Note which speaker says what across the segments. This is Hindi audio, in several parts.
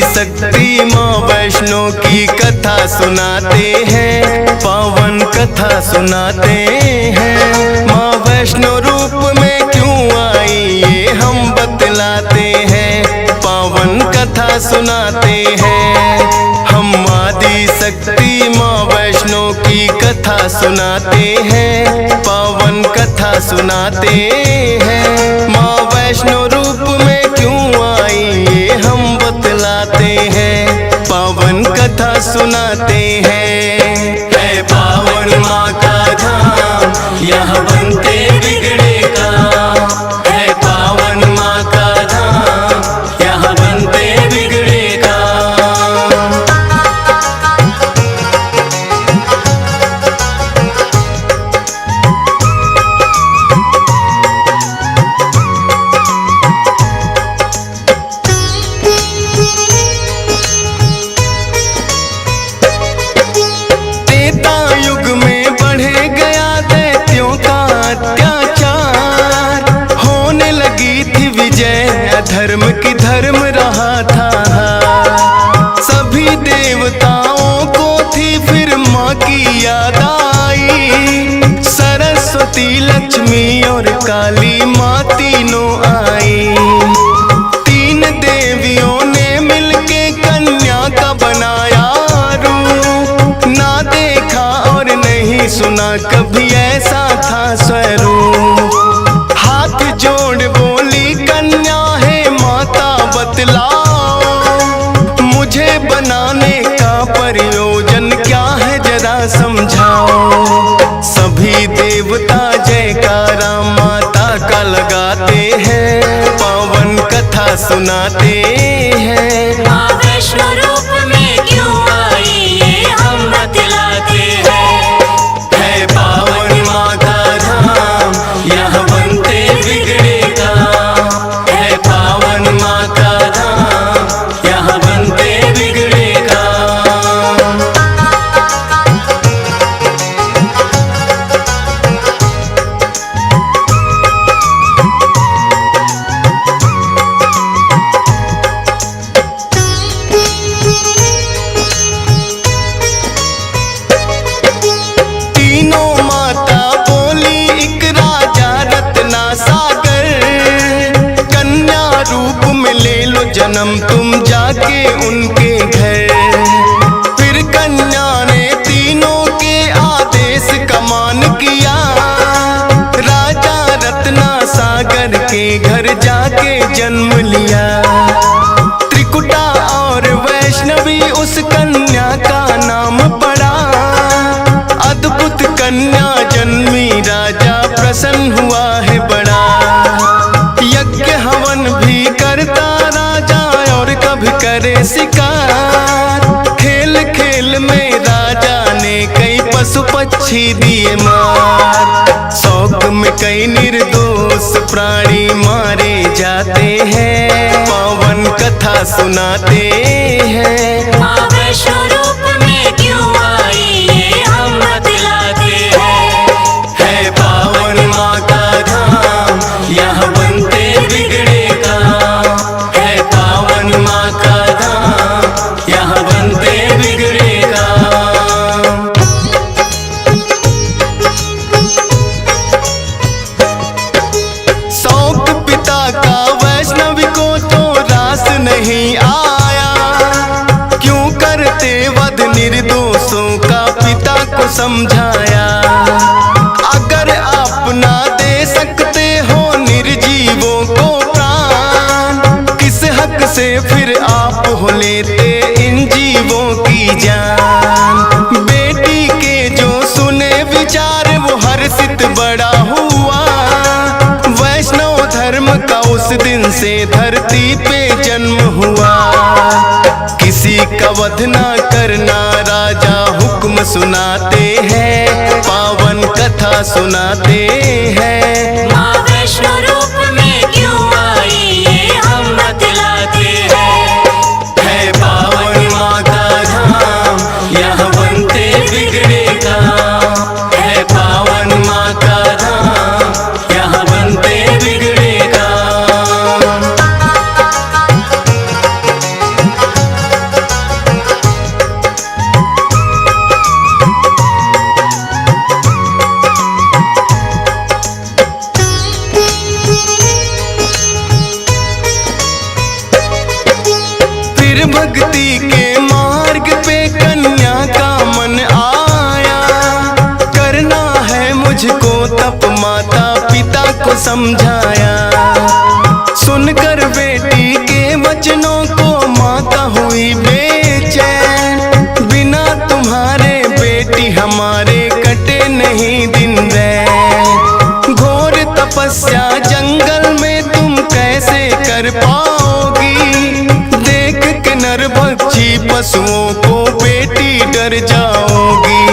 Speaker 1: शक्ति माँ वैष्णो की कथा सुनाते हैं, पावन कथा सुनाते हैं। माँ वैष्णो रूप में क्यों आई ये हम बतलाते हैं, पावन कथा सुनाते हैं। हम आदि शक्ति माँ वैष्णो की कथा सुनाते हैं, पावन कथा सुनाते हैं। माँ वैष्णो रूप में क्यों आई ये हम बतलाते हैं, पावन कथा सुनाते हैं। है पावन माँ का धाम यहाँ बनते बिगड़े काम, है पावन माँ का धाम यहाँ बनते बिगड़े काम। धर्म की धर्म रहा था, सभी देवताओं को थी फिर माँ की याद आई। सरस्वती लक्ष्मी और काली माँ तीनों आई। तीन देवियों ने मिलके कन्या का बनाया रूप, ना देखा और नहीं सुना कभी ऐसा था स्वरूप। हाथ जोड़ बोली कन्या बतलाओ, मुझे बनाने का प्रयोजन क्या है जरा समझाओ। सभी देवता जयकारा माता का लगाते हैं, पावन कथा सुनाते हैं।
Speaker 2: माँ वैष्णो रूप में क्यों आई ये हम बतलाते हैं।
Speaker 1: है पावन माँ का धाम यहाँ बनते बिगड़े काम, है पावन माँ का यहाँ बनते बिगड़े काम। तीनों माता बोली एक राजा रत्ना सागर, कन्या रूप में ले लो जन्म तुम जाके उनके घर। फिर कन्या ने तीनों के आदेश का मान किया, राजा रत्ना सागर के घर जाके जन्म लिया। त्रिकुटा और वैष्णवी उस कन्या का नाम पड़ा, अद्भुत कन्या जन्मी राजा प्रसन्न हुआ है बड़ा। यज्ञ हवन भी करता राजा और कभी करे शिकार, खेल खेल में राजा ने कई पशु पक्षी दिए मार। शौक में कई निर्दोष प्राणी मारे जाते हैं, पावन कथा सुनाते हैं।
Speaker 2: माँ वैष्णो रूप में क्यों आई ये हम बतलाते हैं।
Speaker 1: है पावन माँ का धाम यहाँ बनते बिगड़े काम, है पावन माँ का धाम यहाँ बनते बिगड़े काम। शौक पिता का वैष्णवी को तो रास नहीं आया, क्यों करते वध निर्दोषों का पिता को समझाया। अगर आप ना दे सकते हो निर्जीवों को प्राण, किस हक से फिर आप हो लेते इन जीवों की जान। बेटी के जो सुने विचार वो हर्षित बड़ा हुआ, वैष्णव धर्म का उस दिन से धरती पे जन्म हुआ। किसी का वध ना करना राजा हुक्म सुनाते हैं, पावन कथा सुनाते हैं।
Speaker 2: माँ वैष्णो रूप में क्यों आई ये हम बतलाते हैं।
Speaker 1: है पावन माँ का धाम यहाँ बनते बिगड़े काम, है पावन माँ का धाम यहाँ बनते बिगड़े काम। को समझाया। सुनकर बेटी के वचनों को माता हुई बेचैन। बिना तुम्हारे बेटी हमारे कटे नहीं दिन रैन। घोर तपस्या जंगल में तुम कैसे कर पाओगी। देख के नरभक्षी पशुओं को बेटी डर जाओगी।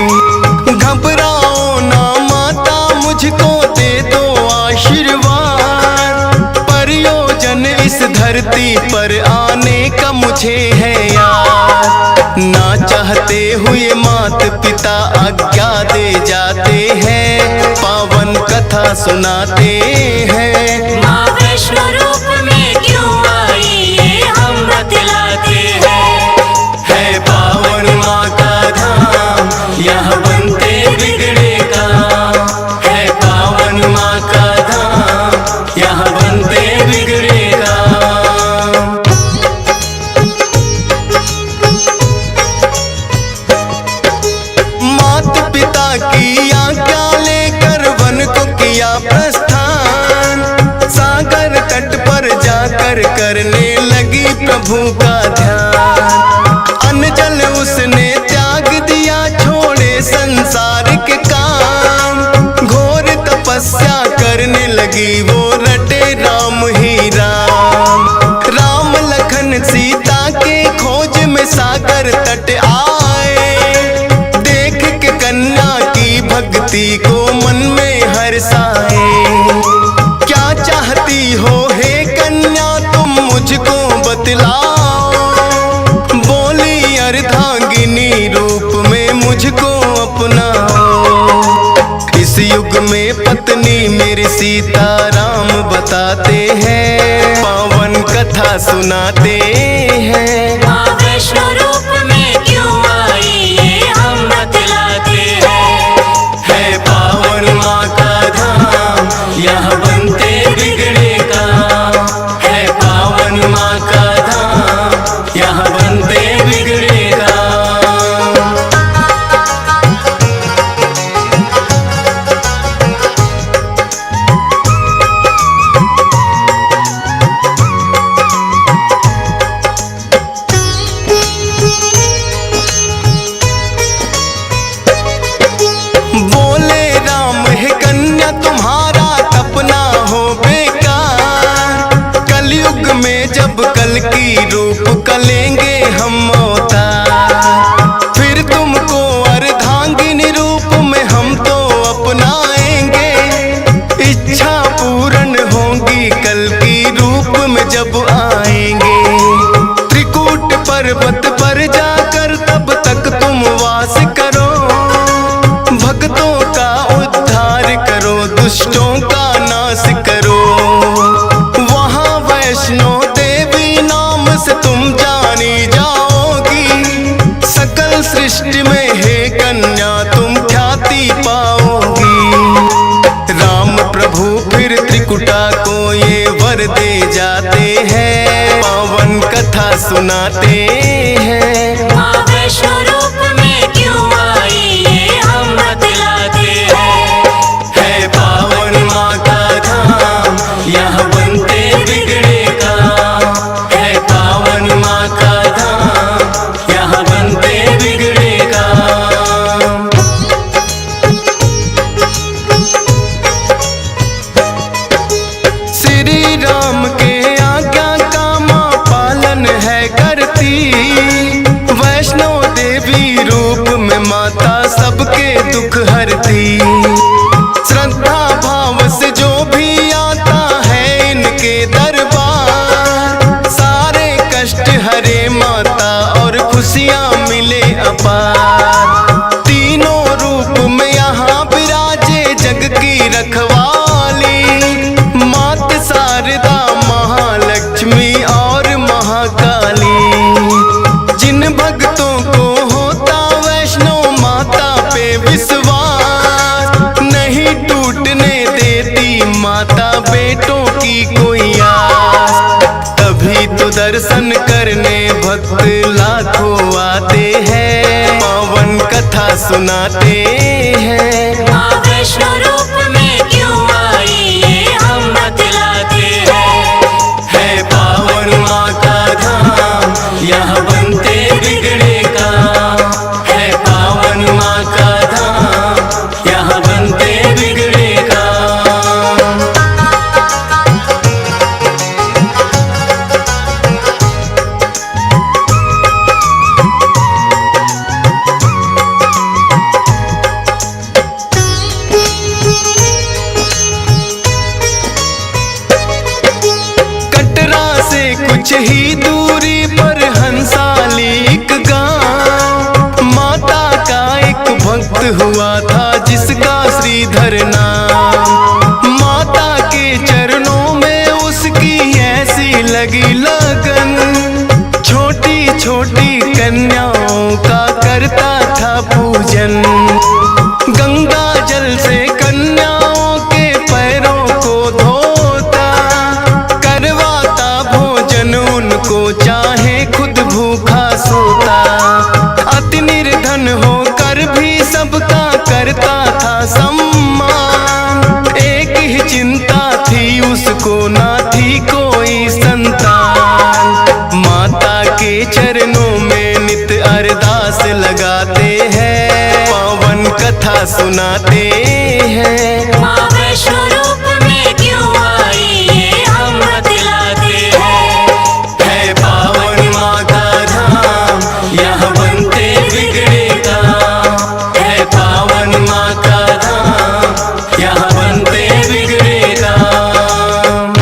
Speaker 1: घबराओ ना माता, मुझको दे दो आशीर्वाद। प्रयोजन इस धरती पर आने का मुझे है याद। ना चाहते हुए माता पिता आज्ञा दे जाते हैं, पावन कथा सुनाते हैं।
Speaker 2: माँ वैष्णो रूप में क्यों आई ये हम बतलाते हैं।
Speaker 1: है पावन माँ का धाम, यहाँ बनते बिगड़े काम। है पावन माँ का धाम, यहाँ बनते बिगड़े काम। माता पिता की आज्ञा लेकर वन को किया प्रस्थान। सागर तट पर जाकर करने लगी प्रभु का ध्यान। अन्न जल उसने त्याग दिया, छोड़े संसार के काम। घोर तपस्या करने लगी वो, रटे राम ही राम। राम लखन सीता के खोज में सागर तट आए। देख के कन्या की भक्ति को मन में हर्षाए। क्या चाहती हो हे कन्या तुम मुझको बतलाओ। बोली अर्धांगिनी रूप में मुझको अपनाओ। इस युग में पत्नी मेरी सीता राम बताते हैं, पावन कथा सुनाते हैं।
Speaker 2: माँ वैष्णो रूप में क्यों आई ये हम बतलाते हैं।
Speaker 1: है पावन माँ का धाम, यहाँ बनते बिगड़े काम। है पावन माँ का धाम, यहाँ बनते बिगड़े काम। बोले राम है कन्या तुम्हारा सपना हो बेकार। कलयुग में जब कल की रूप कलेंगे हम अवतार। फिर तुमको अर्धांगिनी रूप में हम तो अपनाएंगे। इच्छा पूर्ण होगी कल की रूप में जब आएंगे। त्रिकूट पर्वत पर जाकर तब तक तुम वास करो। भक्तों का उद्धार करो, दुष्टों का नाश करो। वहाँ वैष्णो देवी नाम से तुम जानी जाओगी। सकल सृष्टि में हे कन्या तुम ख्याति पाओगी। राम प्रभु फिर त्रिकुटा को ये वर दे जाते हैं, पावन कथा सुनाते हैं।
Speaker 2: माँ वैष्णो रूप में क्यों आई ये हम बतलाते हैं।
Speaker 1: है पावन माँ का धाम, यहाँ बनते बिगड़े काम। है पावन माँ का धाम, यहाँ बनते बिगड़े काम। श्री राम के आज्ञा का माँ पालन है करती। वैष्णो देवी रूप में माता सबके दुख हरती। श्रद्धा भाव से जो भी आता है इनके दरबार। सारे कष्ट हरे माता और खुशियाँ मिले अपार। तीनों रूप में यहाँ विराजे जग की रखवाली। मात शारदा महालक्ष्मी और महाकाली। जिन भक्तों को होता वैष्णो माता पे विश्वास, नहीं टूटने देती माता बेटों की कोई आस। तभी तो दर्शन करने भक्त लाखों आते हैं, पावन कथा सुनाते हैं।
Speaker 2: माँ वैष्णो रूप में क्यों आई ये हम
Speaker 1: ही दूरी पर हंसाली एक गांव, माता का एक भक्त हुआ था जिसका श्रीधर नाम। माता के चरणों में उसकी ऐसी लगी लगन, छोटी छोटी कन्याओं का करता था पूजन। गंगा जल से कन्याओं के पैरों को धोता, करवाता भोजन उनको चाहे खुद भूखा सोता। अति निर्धन होकर भी सबका करता था सम्मान, एक ही चिंता थी उसको ना थी कोई संतान। माता के चरणों में नित अरदास लगाते हैं, पावन कथा सुनाते हैं।
Speaker 2: माँ वैष्णो रूप में क्यों आई ये हम बतलाते हैं।
Speaker 1: है पावन माँ का धाम, यहाँ बनते बिगड़े काम। है पावन माँ का धाम, यहाँ बनते बिगड़े काम।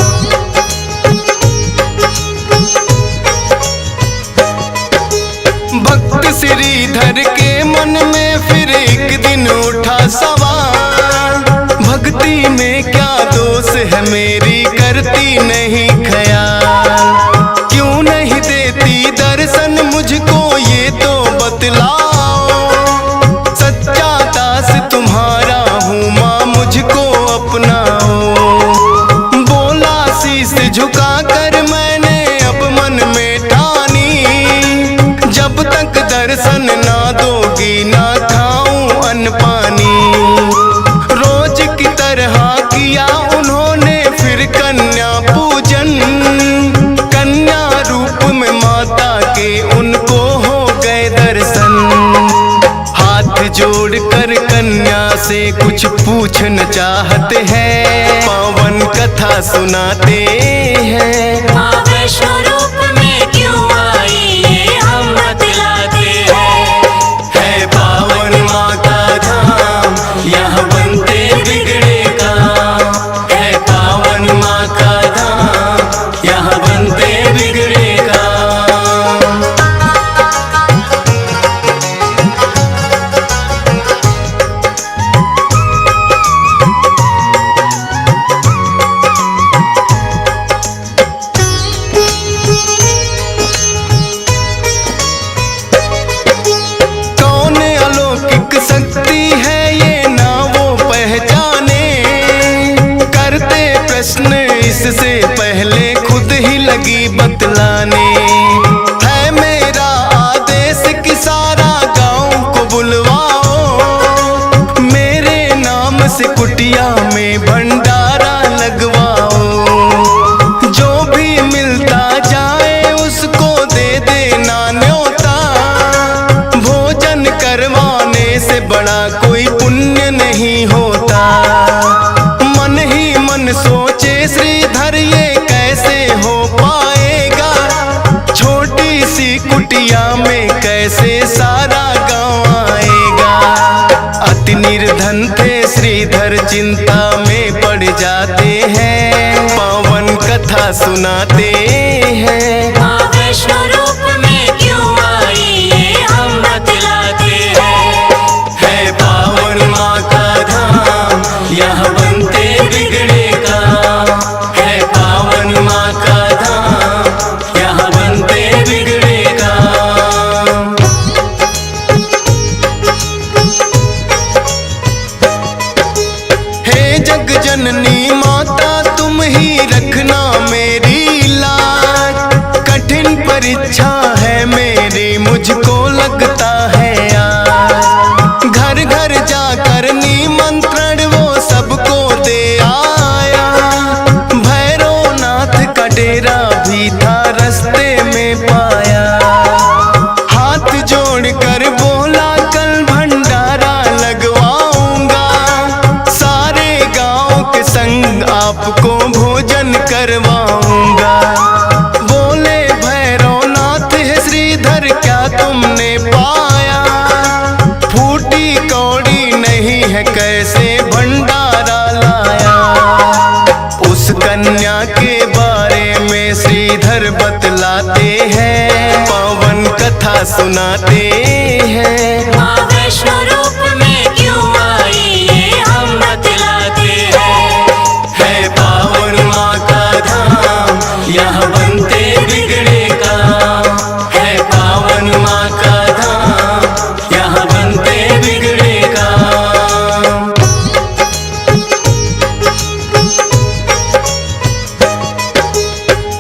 Speaker 1: भक्त श्रीधर के मन में फिर एक दिन उठा सवाल, भक्ति में क्या दोष है मेरी करती नहीं ख्याल। क्यों नहीं देती दर्शन मुझको ये तो बतलाओ, सच्चा दास तुम्हारा हूँ माँ मुझको अपनाओ। बोला शीश झुका कर मैंने अब मन में ठानी, जब तक दर्शन ना दोगी ना खाऊं अन्न पानी। रोज की तरह किया उन्होंने फिर कन्या पूजन, कन्या रूप में माता के उनको हो गए दर्शन। हाथ जोड़कर कन्या से कुछ पूछना चाहते हैं, पावन कथा सुनाते हैं।
Speaker 2: माँ वैष्णो रूप में क्यों आई ये हम बतलाते हैं।
Speaker 1: है पावन माँ का धाम, यहाँ बनते बिगड़े काम। है पावन माँ का धाम, यहाँ बनते बिगड़े काम। कौन अलौकिक शक्ति है ये ना वो पहचाने, करते प्रश्न इससे पहले खुद ही लगी बतलाने। है मेरा आदेश कि सारा गांव को बुलवाओ, मेरे नाम से कुटिया में भंडारा लगवाओ। जो भी मिलता जाए उसको दे देना न्योता, भोजन करवाने से बड़ा कोई पुण्य नहीं होता। मन ही मन सोचे श्रीधर ये कैसे हो पाएगा, छोटी सी कुटिया में कैसे सारा गांव आएगा। अति निर्धन थे श्रीधर चिंता में पड़ जाते हैं, पावन कथा सुनाते हैं।
Speaker 2: माँ वैष्णो रूप में क्यों आई ये हम बतलाते हैं।
Speaker 1: है पावन माँ का धाम, यहाँ बनते बिगड़े काम। है पावन माँ का धाम, यहाँ बनते बिगड़े काम। हे जग जननी माता तुम ही रखना मेरी लाज, कठिन परीक्षा है मेरी मुझको लगता है आज। घर घर जाकर निमंत्रण वो सबको दे आया, भैरवनाथ का डेरा भी था रास्ते में पाया। हाथ जोड़कर बोला कल भंडारा लगवाऊंगा, सारे गांव के संग आपको भोजन करवाऊंगा। बोले भैरवनाथ है श्रीधर क्या तुमने पाया, फूटी कौड़ी नहीं है कैसे भंडारा लाया। उस कन्या के बारे में श्रीधर बतला सुनाते हैं, पावन कथा सुनाते हैं।
Speaker 2: माँ वैष्णो रूप में क्यों आई ये हम बतलाते हैं।
Speaker 1: है पावन माँ का धाम, यहाँ बनते बिगड़े काम। है पावन माँ का धाम, यहाँ बनते बिगड़े काम।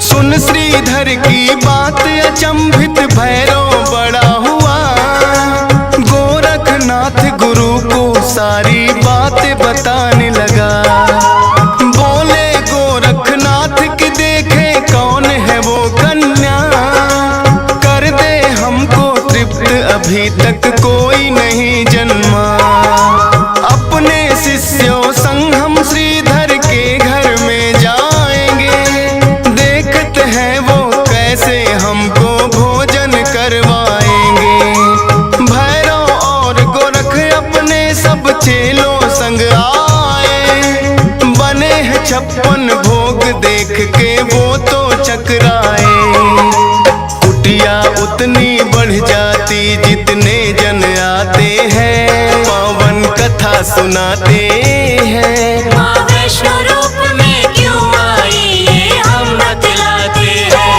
Speaker 1: सुन श्रीधर की बात, अचंभित भैरव बड़ा हुआ। गोरखनाथ गुरु को सारी बातें बताने लगा। बोले गोरखनाथ की देखे कौन है वो कन्या, कर दे हमको तृप्त अभी तक कोई नहीं जन्मा। अपने शिष्यों संग हम श्रीधर के घर में जाएंगे, देखते हैं वो कैसे हमको भोजन करवाएंगे। भैरव और गोरख अपने सब चेलों संग आए, बने हैं 56 भोग देख के वो तो चकराए। कुटिया उतनी बढ़ जाती जितने जन आते हैं, पावन कथा सुनाते हैं।
Speaker 2: माँ वैष्णो रूप में क्यों आई ये हम बतलाते हैं।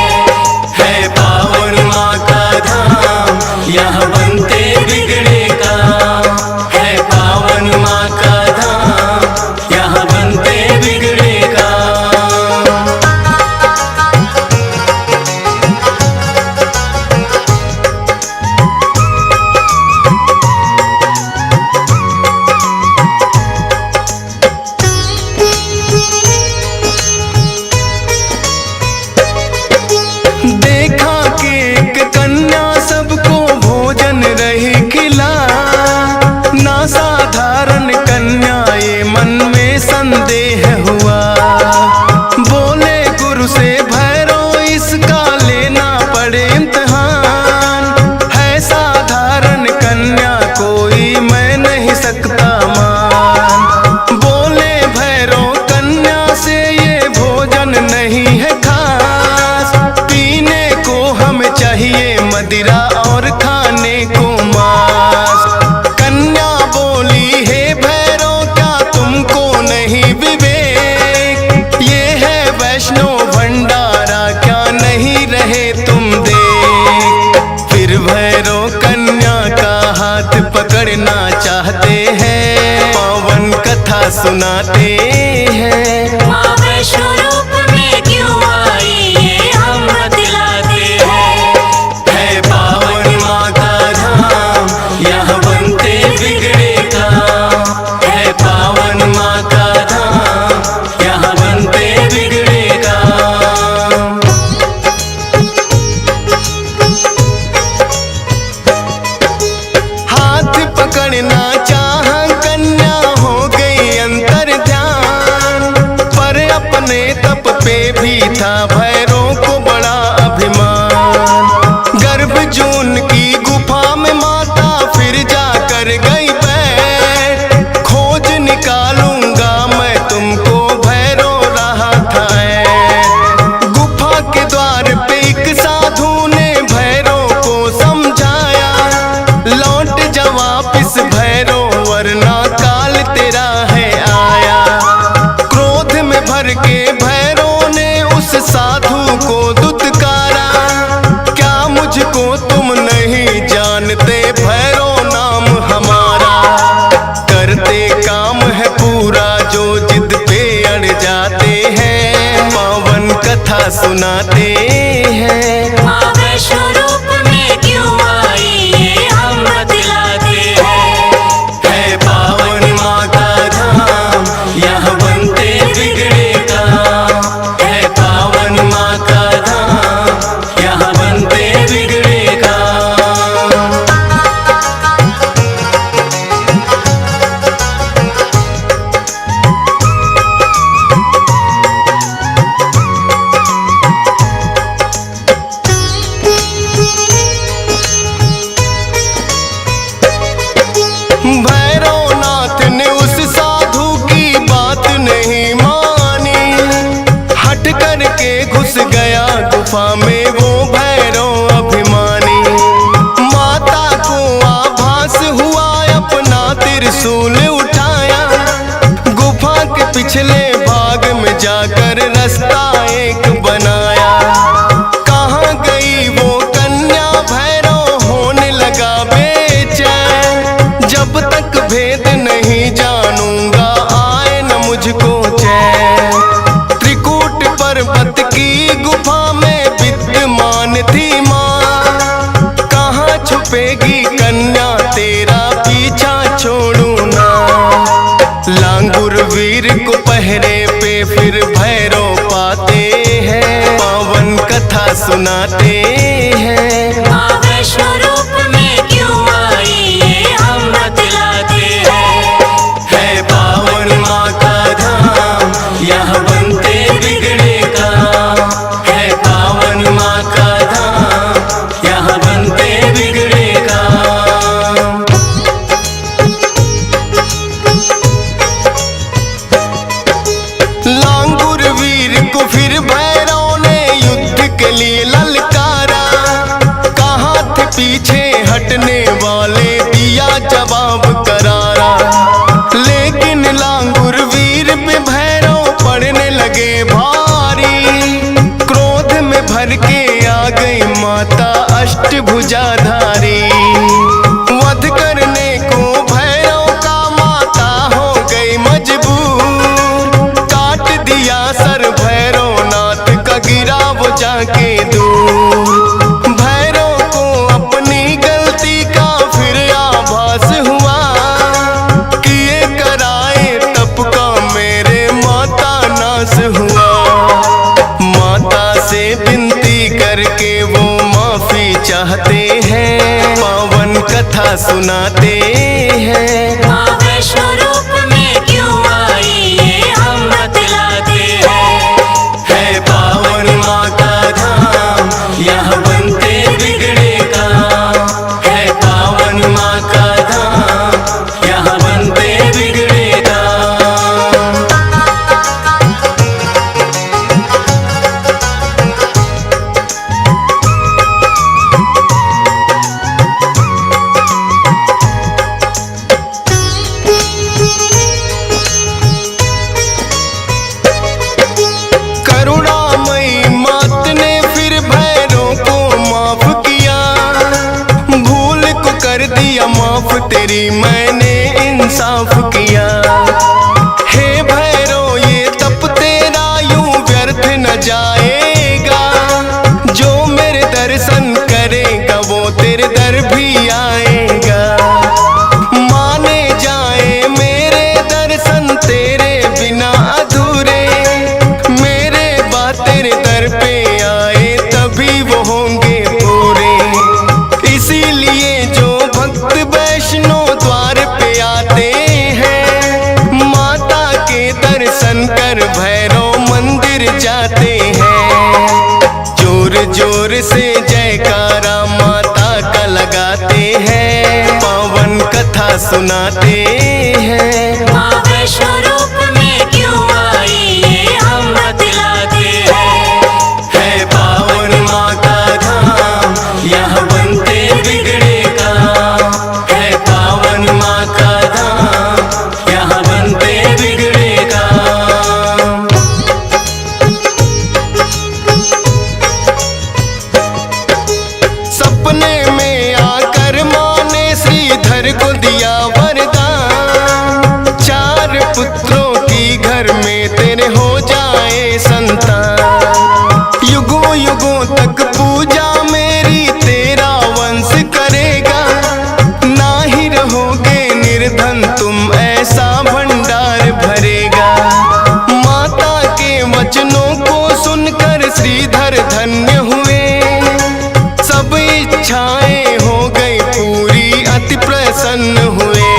Speaker 1: है पावन माँ का धाम, यहाँ बनते बिगड़े काम। है पावन माँ का धाम, यहाँ बनते बिगड़े काम। देखा कि एक कन्या सबको भोजन रही खिला, ना साधारण कन्या ये मन में संदेह हुआ। बोले गुरु से भैरव इसका लेना पड़े इम्तिहान, है साधारण कन्या कोई मैं नहीं सकता मान। बोले भैरव कन्या से ये भोजन नहीं है खास, पीने को हमें चाहिए मदिरा और खाने को मांस। कन्या बोली हे भैरव क्या तुमको नहीं विवेक, ये है वैष्णो भंडारा क्या नहीं रहे तुम देख। फिर भैरव कन्या का हाथ पकड़ना चाहते हैं, पावन कथा सुनाते हैं।
Speaker 2: माँ वैष्णो रूप में क्यों आई ये हम बतलाते हैं।
Speaker 1: है पावन माँ का धाम, यहाँ बनते बिगड़े काम। है पावन माँ का धाम, यहाँ बनते बिगड़े काम। हाथ पकड़ना चाह कन्या हो गई अंतर ध्यान, पर अपने तप पे भी था भैरव को बड़ा अभिमान। गर्भ जून की गुफा में माता फिर जाकर गई बैठ, खोज निकालूंगा मैं तुमको भैरव रहा था ऐठ। गुफा के द्वार पे एक साधु ने भैरव को समझाया, लौट जा वापिस भैरव वरना काल तेरा है आया। क्रोध में भर के भैरव ने उस साधु को दुत्कारा, क्या मुझको तुम नहीं जानते भैरव नाम हमारा। करते काम है पूरा जो जिद पे अड़ जाते हैं, पावन कथा सुनाते हैं।
Speaker 2: माँ वैष्णो रूप में क्यों आई ये हम बतलाते हैं।
Speaker 1: है पावन माँ का धाम, यहाँ बनते बिगड़े काम। है पावन माँ का धाम, यहाँ बनते बिगड़े काम। बाग में जाकर रास्ता एक बनाया। कहाँ गई वो कन्या भैरव होने लगा बेचैन। जब तक भेद नहीं जानूंगा आए न मुझको चैन। त्रिकूट पर्वत की गुफा में विद्यमान थी माँ। कहाँ छुपेगी कन्या तेरा पीछा छोड़ू ना। लांगुर वीर को पहरे पे फिर भैरव पाते हैं। पावन कथा सुनाते हैं।
Speaker 2: माँ वैष्णो रूप में क्यों आई ये हम बतलाते हैं।
Speaker 1: है पावन माँ का धाम यहाँ बनते बिगड़े काम। है पावन माँ का धाम यहाँ बनते बिगड़े काम। लांगुर वीर को फिर भैरव ने युद्ध के लिए ललकारा। कहाँ थे पीछे हटने वाले दिया जवाब करारा। लेकिन लांगुर वीर पे भैरव पड़ने लगे भारी। क्रोध में भर के आ गई माता अष्टभुजाधारी। वध करने को भैरव का माता हो गई मजबूर। काट दिया सर भैरव नाथ का गिरा वो जाके दूर। भैरव को अपनी गलती का फिर आभास हुआ। किए कराए तप का मेरे माता नाश हुआ। माता से विनती करके वो माफी चाहते हैं। पावन कथा सुनाते हैं।
Speaker 2: माँ वैष्णो रूप में क्यों आई ये हम बतलाते हैं।
Speaker 1: है पावन माँ का धाम यहाँ बनते बिगड़े काम। है पावन माँ का धाम यहाँ बनते बिगड़े काम। करुणामयी मात ने फिर भैरव को माफ किया। भूल को कर दिया माफ तेरी मैंने इंसाफ किया। हे भैरव ये तप तेरा यूं व्यर्थ न जाएगा। जो मेरे दर्शन करेगा वो तेरे दर भी आएगा। माने जाए मेरे दर्शन तेरे बिना अधूरे। मेरे बात तेरे दर पे आए तभी वो होंगे पूरे। इसीलिए जो भक्त वैष्णो द्वार पे आते हैं। माता के दर्शन कर भैरव मंदिर जाते हैं। जोर जोर से जयकारा माता का लगाते हैं। पावन कथा सुनाते हैं।
Speaker 2: माँ वैष्णो रूप में क्यों आई ये हम बतलाते हैं।
Speaker 1: है पावन माँ का धाम यहाँ बनते बिगड़े काम। है पावन माँ का धाम यहाँ बनते बिगड़े काम। सपने में आकर माँ ने श्रीधर को दिया वरदान। 4 पुत्रों की घर में तेरे हो जाए संतान। युगों युगों तक पूजा मेरी तेरा वंश करेगा। ना ही रहोगे निर्धन तुम ऐसा भंडार भरेगा। माता के वचनों को सुनकर श्रीधर धन्य हुए। सब इच्छाएं हो गई पूरी अति प्रसन्न हुए।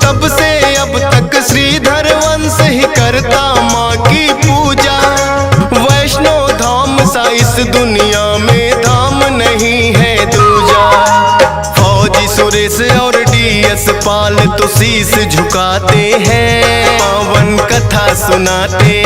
Speaker 1: तब से अब तक श्रीधर वंश ही करता माँ की पूजा। वैष्णो धाम सा इस दुनिया में धाम नहीं है दूजा। फौजी सुरेश और डीएस पाल तो शीश झुकाते हैं। पावन कथा सुनाते